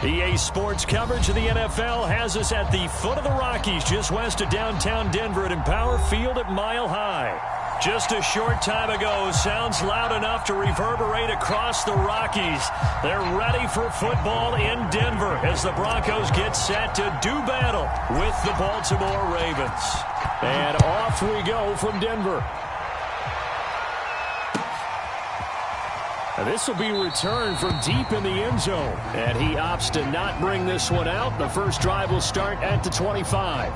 EA Sports coverage of the NFL has us at the foot of the Rockies, just west of downtown Denver at Empower Field at Mile High. Just a short time ago, sounds loud enough to reverberate across the Rockies. They're ready for football in Denver as the Broncos get set to do battle with the Baltimore Ravens. And off we go from Denver. This will be returned from deep in the end zone. And he opts to not bring this one out. The first drive will start at the 25.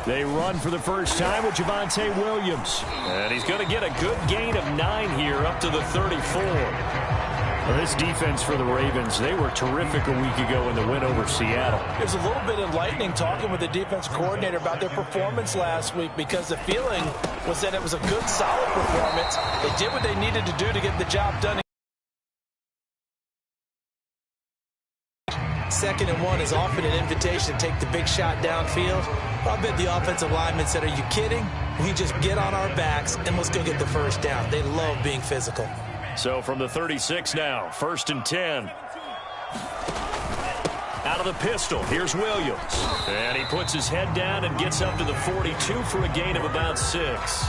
They run for the first time with Javonte Williams. And he's going to get a good gain of 9 here up to the 34. Well, this defense for the Ravens, they were terrific a week ago in the win over Seattle. There's a little bit enlightening talking with the defense coordinator about their performance last week because the feeling was that it was a good, solid performance. They did what they needed to do to get the job done. 2nd and 1 is often an invitation to take the big shot downfield. I bet the offensive lineman said, are you kidding? We just get on our backs and let's go get the first down. They love being physical. So from the 36 now, 1st and 10. Out of the pistol, here's Williams. And he puts his head down and gets up to the 42 for a gain of about 6.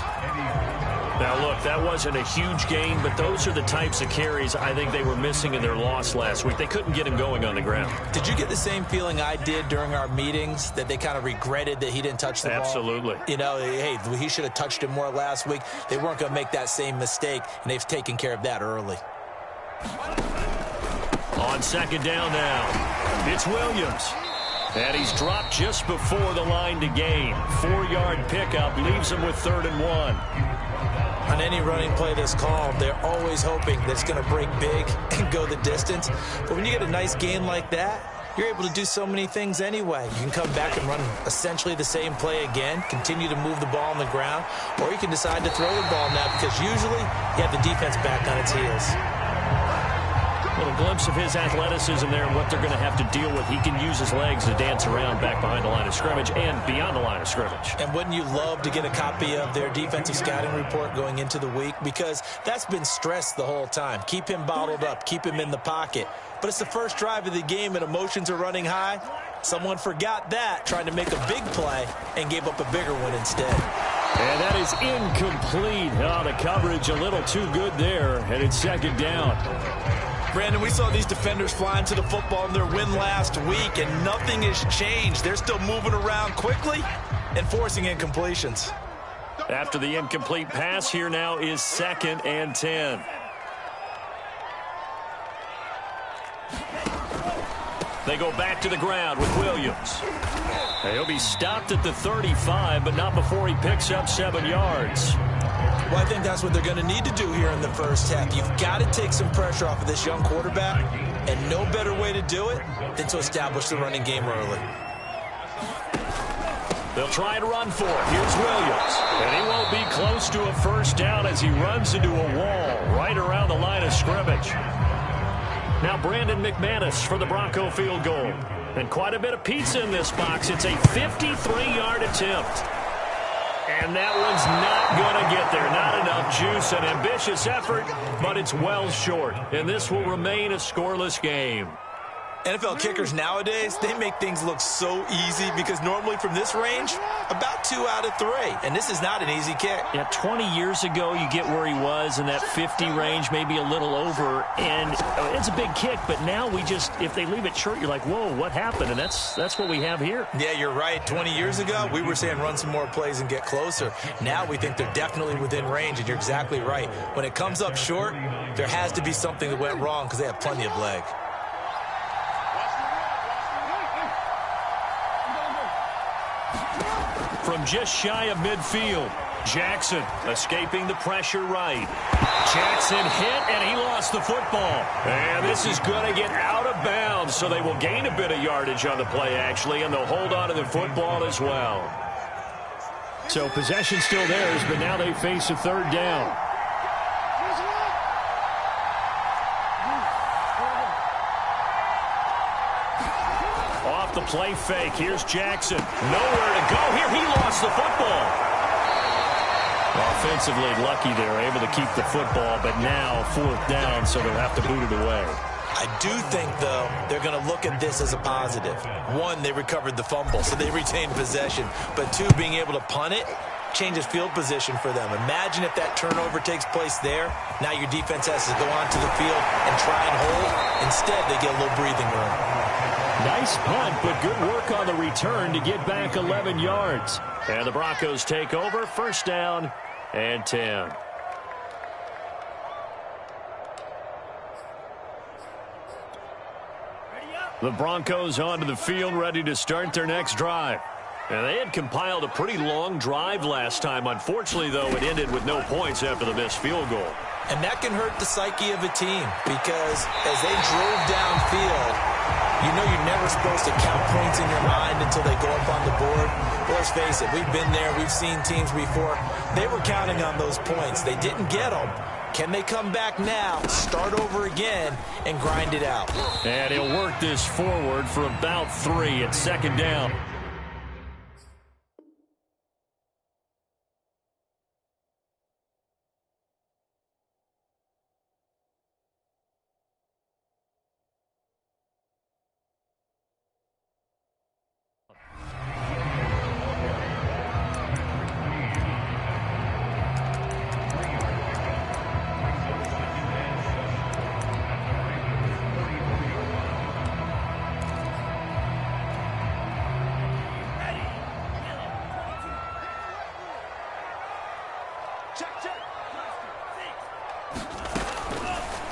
Now, look, that wasn't a huge gain, but those are the types of carries I think they were missing in their loss last week. They couldn't get him going on the ground. Did you get the same feeling I did during our meetings, that they kind of regretted that he didn't touch the ball? Absolutely. You know, hey, he should have touched it more last week. They weren't going to make that same mistake, and they've taken care of that early. On 2nd down now, it's Williams. And he's dropped just before the line to gain. 4-yard pickup leaves him with 3rd and 1. On any running play that's called, they're always hoping that it's going to break big and go the distance. But when you get a nice gain like that, you're able to do so many things anyway. You can come back and run essentially the same play again, continue to move the ball on the ground, or you can decide to throw the ball now because usually you have the defense back on its heels. A little glimpse of his athleticism there and what they're going to have to deal with. He can use his legs to dance around back behind the line of scrimmage and beyond the line of scrimmage. And wouldn't you love to get a copy of their defensive scouting report going into the week? Because that's been stressed the whole time. Keep him bottled up. Keep him in the pocket. But it's the first drive of the game and emotions are running high. Someone forgot that, trying to make a big play, and gave up a bigger one instead. And that is incomplete. Oh, the coverage a little too good there, and it's 2nd down. Brandon, we saw these defenders flying to the football in their win last week, and nothing has changed. They're still moving around quickly and forcing incompletions. After the incomplete pass, here now is 2nd and 10. They go back to the ground with Williams. He'll be stopped at the 35, but not before he picks up 7 yards. Well, I think that's what they're going to need to do here in the first half. You've got to take some pressure off of this young quarterback, and no better way to do it than to establish the running game early. They'll try and run for it. Here's Williams. And he won't be close to a first down as he runs into a wall right around the line of scrimmage. Now Brandon Mcmanus for the Bronco field goal. And quite a bit of pizza in this box. It's a 53-yard attempt. And that one's not going to get there. Not enough juice. An ambitious effort, but it's well short. And this will remain a scoreless game. NFL kickers nowadays, they make things look so easy because normally from this range, about 2 out of 3. And this is not an easy kick. Yeah, 20 years ago, you get where he was in that 50 range, maybe a little over. And it's a big kick, but now we just, if they leave it short, you're like, whoa, what happened? And that's what we have here. Yeah, you're right. 20 years ago, we were saying run some more plays and get closer. Now we think they're definitely within range, and you're exactly right. When it comes up short, there has to be something that went wrong because they have plenty of leg. From just shy of midfield, Jackson escaping the pressure right. Jackson hit, and he lost the football. And this is going to get out of bounds, so they will gain a bit of yardage on the play, actually, and they'll hold on to the football as well. So possession still theirs, but now they face a 3rd down. Off the play fake. Here's Jackson. Nowhere to go here. He lost the football. Offensively lucky they're able to keep the football, but now 4th down, so they'll have to boot it away. I do think, though, they're going to look at this as a positive. 1, they recovered the fumble, so they retained possession. But 2, being able to punt it changes field position for them. Imagine if that turnover takes place there. Now your defense has to go onto the field and try and hold. Instead, they get a little breathing room. Nice punt, but good work on the return to get back 11 yards. And the Broncos take over, 1st down and 10. The Broncos onto the field, ready to start their next drive. And they had compiled a pretty long drive last time. Unfortunately, though, it ended with no points after the missed field goal. And that can hurt the psyche of a team because as they drove downfield, you know you're never supposed to count points in your mind until they go up on the board. Well, let's face it, we've been there. We've seen teams before. They were counting on those points. They didn't get them. Can they come back now, start over again, and grind it out? And he'll work this forward for about 3 at 2nd down.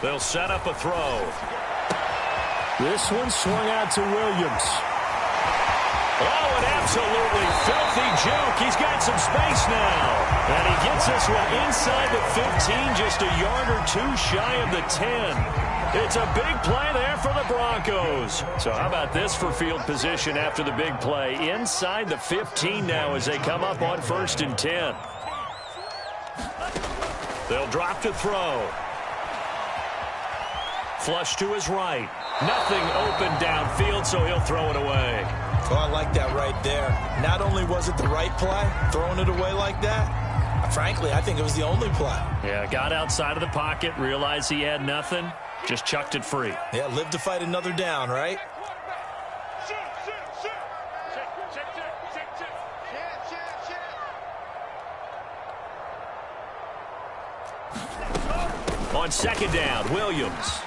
They'll set up a throw. This one swung out to Williams. Oh, an absolutely filthy juke. He's got some space now. And he gets this one inside the 15, just a yard or 2 shy of the 10. It's a big play there for the Broncos. So how about this for field position after the big play? Inside the 15 now as they come up on 1st and 10. They'll drop to throw. Flush to his right. Nothing open downfield, so he'll throw it away. Oh, I like that right there. Not only was it the right play, throwing it away like that, frankly, I think it was the only play. Yeah, got outside of the pocket, realized he had nothing, just chucked it free. Yeah, live to fight another down, right? On 2nd down, Williams.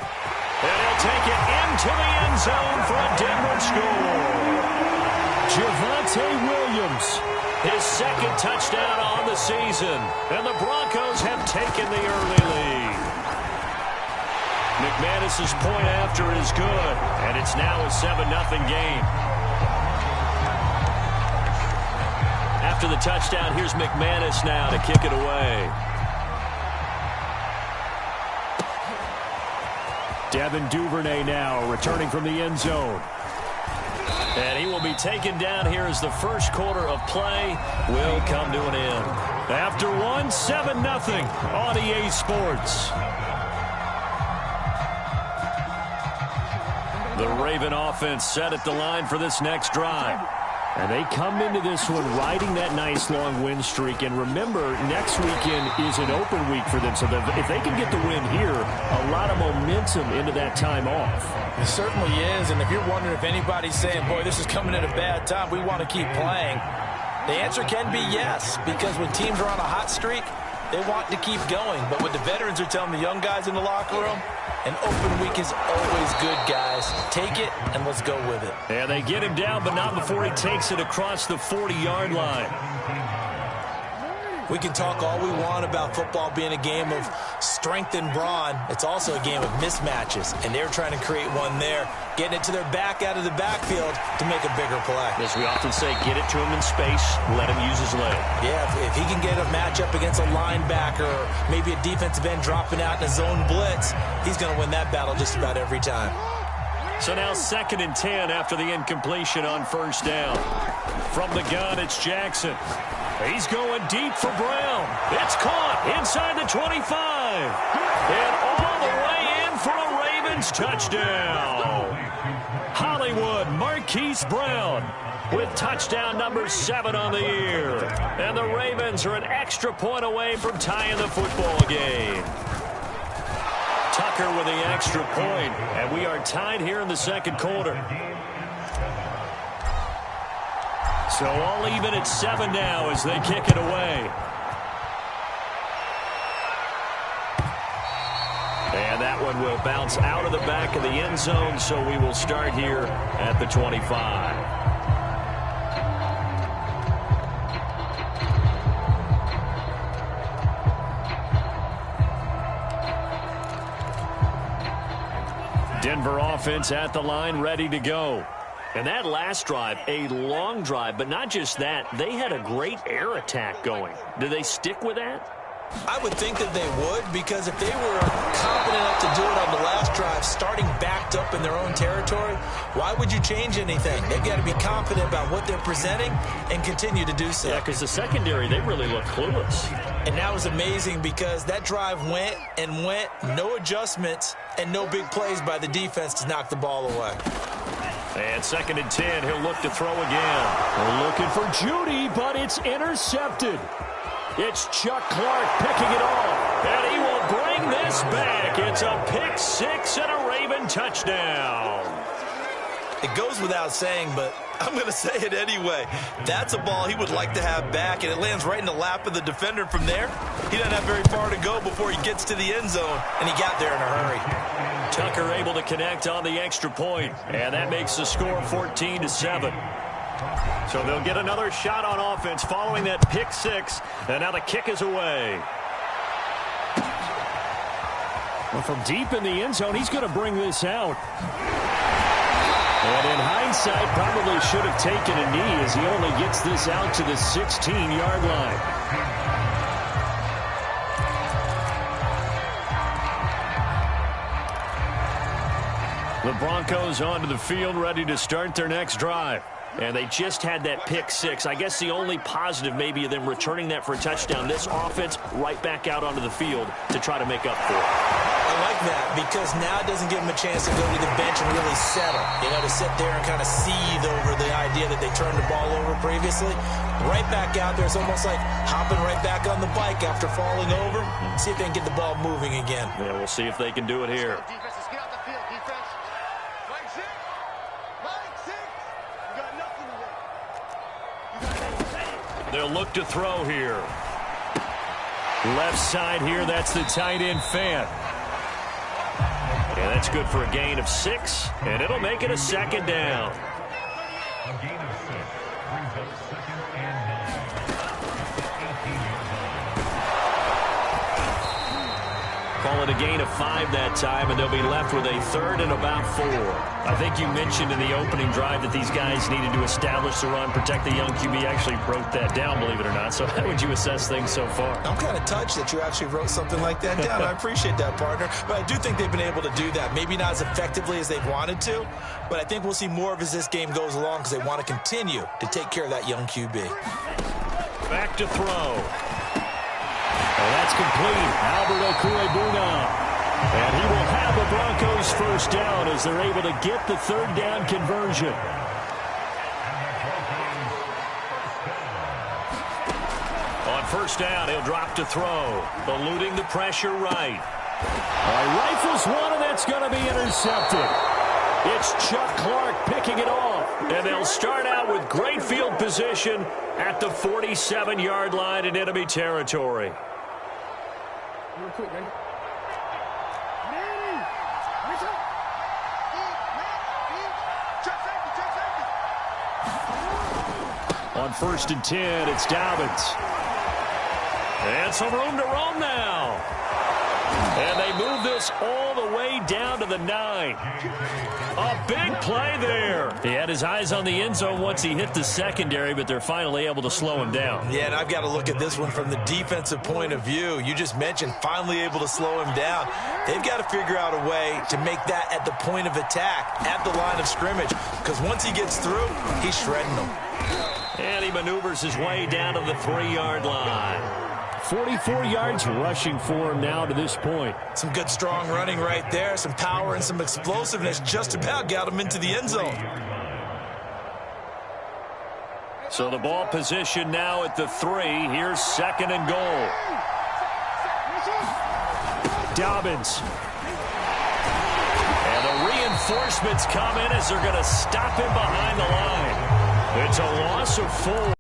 And he'll take it into the end zone for a Denver score. Javonte Williams, his 2nd touchdown on the season. And the Broncos have taken the early lead. Mcmanus' point after is good, and it's now a 7-0 game. After the touchdown, here's Mcmanus now to kick it away. Devin Duvernay now returning from the end zone. And he will be taken down here as the 1st quarter of play will come to an end. After 7-0 on EA Sports. The Raven offense set at the line for this next drive. And they come into this one riding that nice long win streak. And remember, next weekend is an open week for them. So if they can get the win here, a lot of momentum into that time off. It certainly is. And if you're wondering if anybody's saying, boy, this is coming at a bad time, we want to keep playing, the answer can be yes. Because when teams are on a hot streak, they want to keep going. But what the veterans are telling the young guys in the locker room, an open week is always good, guys. Take it, and let's go with it. And they get him down, but not before he takes it across the 40-yard line. We can talk all we want about football being a game of strength and brawn. It's also a game of mismatches, and they're trying to create one there, getting it to their back out of the backfield to make a bigger play. As we often say, get it to him in space, let him use his leg. Yeah, if he can get a matchup against a linebacker or maybe a defensive end dropping out in a zone blitz, he's going to win that battle just about every time. So now 2nd and 10 after the incompletion on 1st down. From the gun, it's Jackson. He's going deep for Brown. It's caught inside the 25. And all the way in for a Ravens touchdown. Hollywood Marquez Marquise Brown with touchdown number 7 on the year. And the Ravens are an extra point away from tying the football game. Tucker with the extra point, and we are tied here in the second quarter. So all even at 7 now as they kick it away. And that one will bounce out of the back of the end zone, so we will start here at the 25. Denver offense at the line, ready to go. And that last drive, a long drive, but not just that. They had a great air attack going. Do they stick with that? I would think that they would, because if they were confident enough to do it on the last drive, starting backed up in their own territory, why would you change anything? They've got to be confident about what they're presenting and continue to do so. Yeah, because the secondary, they really look clueless. And that was amazing because that drive went and went, no adjustments, and no big plays by the defense to knock the ball away. And 2nd and 10, he'll look to throw again. We're looking for Judy, but it's intercepted. It's Chuck Clark picking it off, and he will bring this back. It's a pick 6 and a Raven touchdown. It goes without saying, but I'm going to say it anyway. That's a ball he would like to have back, and it lands right in the lap of the defender from there. He doesn't have very far to go before he gets to the end zone, and he got there in a hurry. Tucker able to connect on the extra point, and that makes the score 14-7. So they'll get another shot on offense following that pick 6, and now the kick is away. Well, from deep in the end zone, he's going to bring this out. And in hindsight, probably should have taken a knee as he only gets this out to the 16-yard line. The Broncos onto the field, ready to start their next drive. And they just had that pick 6. I guess the only positive maybe of them returning that for a touchdown. This offense right back out onto the field to try to make up for it. I like that because now it doesn't give them a chance to go to the bench and really settle. You know, to sit there and kind of seethe over the idea that they turned the ball over previously. Right back out there. It's almost like hopping right back on the bike after falling over. See if they can get the ball moving again. Yeah, we'll see if they can do it here. They'll look to throw here. Left side here, that's the tight end Fant. Yeah, that's good for a gain of 6, and it'll make it a 2nd down. Call it a gain of 5 that time, and they'll be left with a 3rd and about 4. I think you mentioned in the opening drive that these guys needed to establish the run, protect the young QB. Actually wrote that down, believe it or not. So how would you assess things so far? I'm kind of touched that you actually wrote something like that down. I appreciate that, partner. But I do think they've been able to do that. Maybe not as effectively as they've wanted to, but I think we'll see more of as this game goes along because they want to continue to take care of that young QB. Back to throw. And that's complete. Albert Okuebuna. And he will have the Broncos first down as they're able to get the 3rd down conversion. On first down, he'll drop to throw. Eluding the pressure right. Rifles one, and that's going to be intercepted. It's Chuck Clark picking it off. And they'll start out with great field position at the 47-yard line in enemy territory. Real quick, man. On 1st and 10, it's Dobbins. And some room to roam now. And they move this all the way down to the 9. A big play there. He had his eyes on the end zone once he hit the secondary, but they're finally able to slow him down. Yeah, and I've got to look at this one from the defensive point of view. You just mentioned finally able to slow him down. They've got to figure out a way to make that at the point of attack, at the line of scrimmage, because once he gets through, he's shredding them. And he maneuvers his way down to the 3-yard line. 44 yards rushing for him now to this point. Some good strong running right there. Some power and some explosiveness just about got him into the end zone. So the ball position now at the 3. Here's 2nd and goal. Dobbins. And the reinforcements come in as they're going to stop him behind the line. It's a loss of 4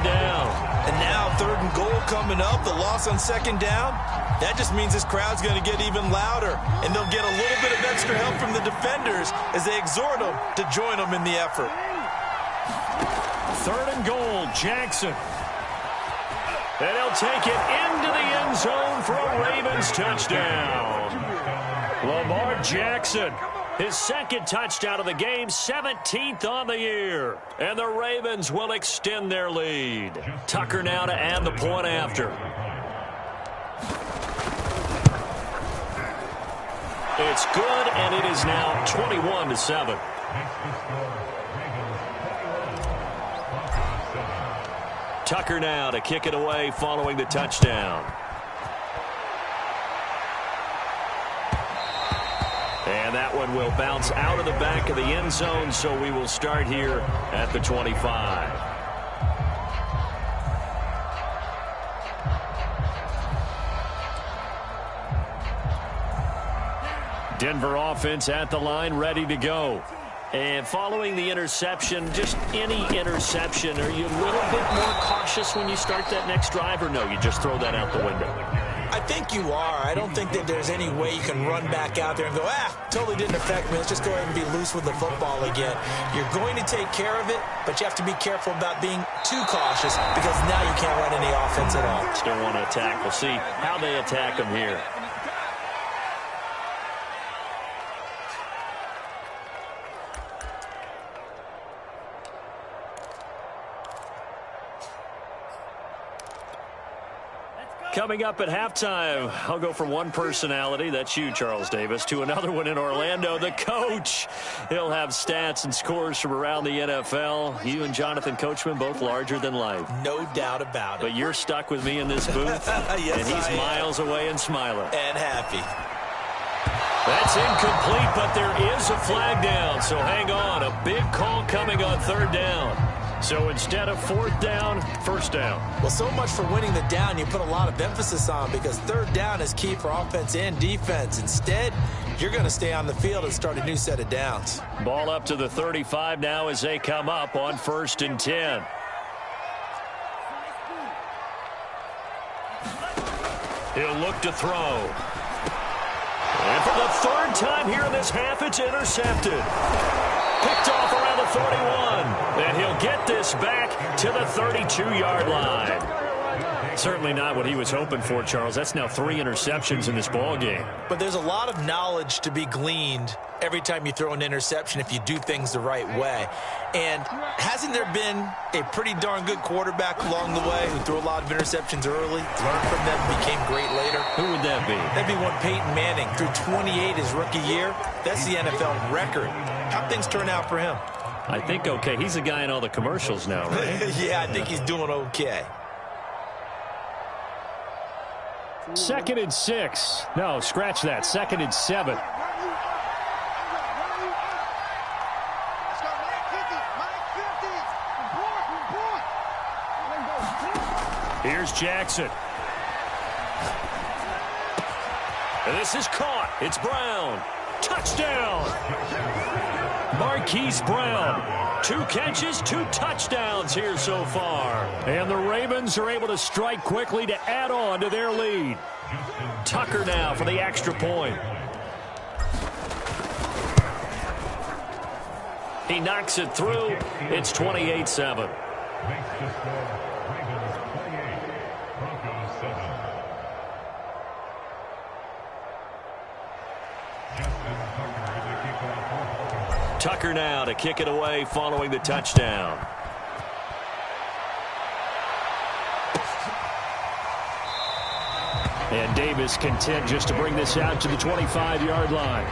down. And now 3rd and goal coming up. The loss on 2nd down. That just means this crowd's going to get even louder. And they'll get a little bit of extra help from the defenders as they exhort them to join them in the effort. 3rd and goal, Jackson. And he'll take it into the end zone for a Ravens touchdown. Lamar Jackson, his 2nd touchdown of the game, 17th on the year. And the Ravens will extend their lead. Tucker now to add the point after. It's good, and it is now 21-7. Tucker now to kick it away following the touchdown. And that one will bounce out of the back of the end zone, so we will start here at the 25. Denver offense at the line, ready to go. And following the interception, just any interception, are you a little bit more cautious when you start that next drive, or no, you just throw that out the window? I think you are. I don't think that there's any way you can run back out there and go, totally didn't affect me. Let's just go ahead and be loose with the football again. You're going to take care of it, but you have to be careful about being too cautious because now you can't run any offense at all. Still want to attack. We'll see how they attack them here. Coming up at halftime, I'll go from one personality, that's you, Charles Davis, to another one in Orlando, the coach. He'll have stats and scores from around the NFL. You and Jonathan Coachman, both larger than life. No doubt about it. But you're stuck with me in this booth, yes, and he's miles away and smiling. And happy. That's incomplete, but there is a flag down, so hang on. A big call coming on 3rd down. So instead of 4th down, 1st down. Well, so much for winning the down you put a lot of emphasis on because 3rd down is key for offense and defense. Instead, you're going to stay on the field and start a new set of downs. Ball up to the 35 now as they come up on 1st and 10. He'll look to throw. And for the 3rd time here in this half, it's intercepted. Picked off around the 31. And he'll get this back to the 32-yard line. Certainly not what he was hoping for, Charles. That's now 3 interceptions in this ball game. But there's a lot of knowledge to be gleaned every time you throw an interception if you do things the right way. And hasn't there been a pretty darn good quarterback along the way who threw a lot of interceptions early, learned from them, became great later? Who would that be? That'd be one Peyton Manning. Threw 28 his rookie year. That's the NFL record. How'd things turn out for him? I think okay. He's a guy in all the commercials now, right? Yeah, I think he's doing okay. 2nd and 6. No, scratch that. 2nd and 7. Here's Jackson. And this is caught. It's Brown. Touchdown. Marquise Brown. 2 catches, 2 touchdowns here so far. And the Ravens are able to strike quickly to add on to their lead. Tucker now for the extra point. He knocks it through. It's 28-7. Tucker now to kick it away following the touchdown. And Davis content just to bring this out to the 25-yard line.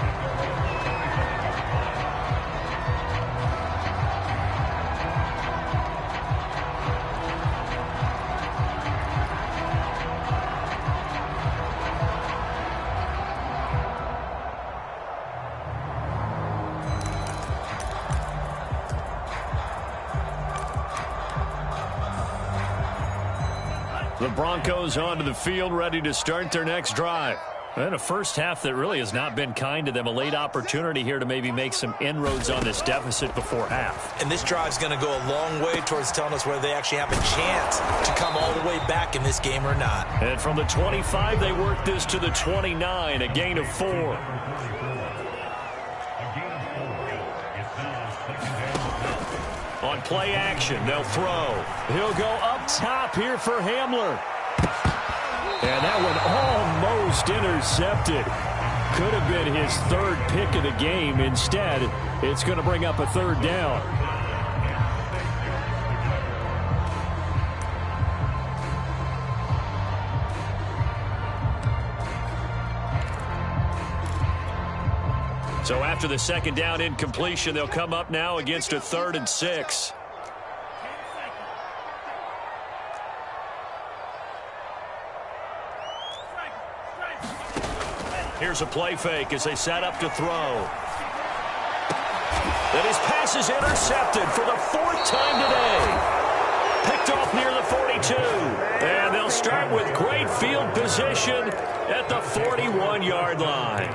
The Broncos onto the field, ready to start their next drive. And a first half that really has not been kind to them. A late opportunity here to maybe make some inroads on this deficit before half. And this drive's going to go a long way towards telling us whether they actually have a chance to come all the way back in this game or not. And from the 25, they work this to the 29, a gain of 4. On play action, they'll throw. He'll go up top here for Hamler. And that one almost intercepted. Could have been his third pick of the game. Instead, it's going to bring up a third down. So after the second down incompletion, they'll come up now against a 3rd and 6. Here's a play fake as they set up to throw. And his pass is intercepted for the 4th time today. Picked off near the 42. And they'll start with great field position at the 41-yard line.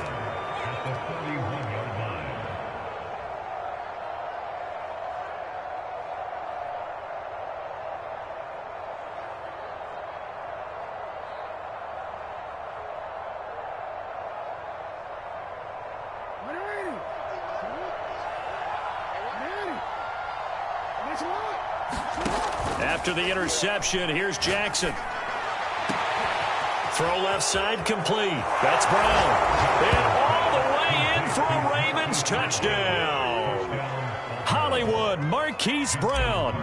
After the interception, here's Jackson. Throw left side complete. That's Brown. And all the way in for a Ravens touchdown. Hollywood Marquise Brown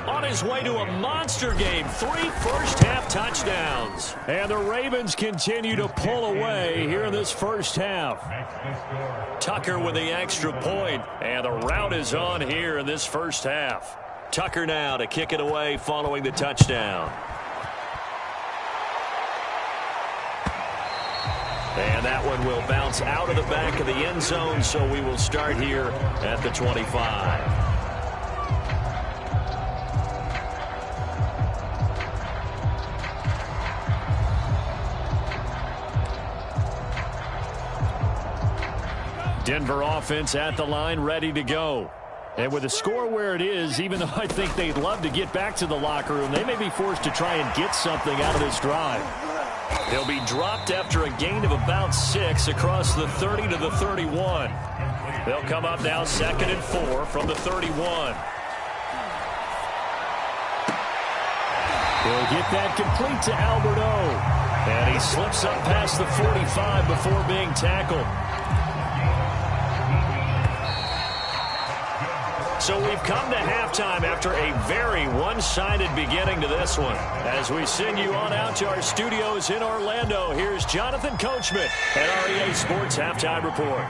on his way to a monster game. 3 first-half touchdowns. And the Ravens continue to pull away here in this first half. Tucker with the extra point. And the rout is on here in this first half. Tucker now to kick it away following the touchdown. And that one will bounce out of the back of the end zone, so we will start here at the 25. Denver offense at the line, ready to go. And with the score where it is, even though I think they'd love to get back to the locker room, they may be forced to try and get something out of this drive. They'll be dropped after a gain of about 6 across the 30 to the 31. They'll come up now 2nd and 4 from the 31. They'll get that complete to Albert O. And he slips up past the 45 before being tackled. So we've come to halftime after a very one-sided beginning to this one. As we send you on out to our studios in Orlando, here's Jonathan Coachman at REA Sports Halftime Report.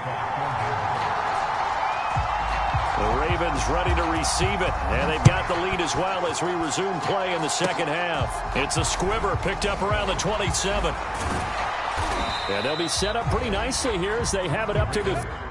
The Ravens ready to receive it, and they've got the lead as well as we resume play in the second half. It's a squibber picked up around the 27. And they'll be set up pretty nicely here as they have it up to the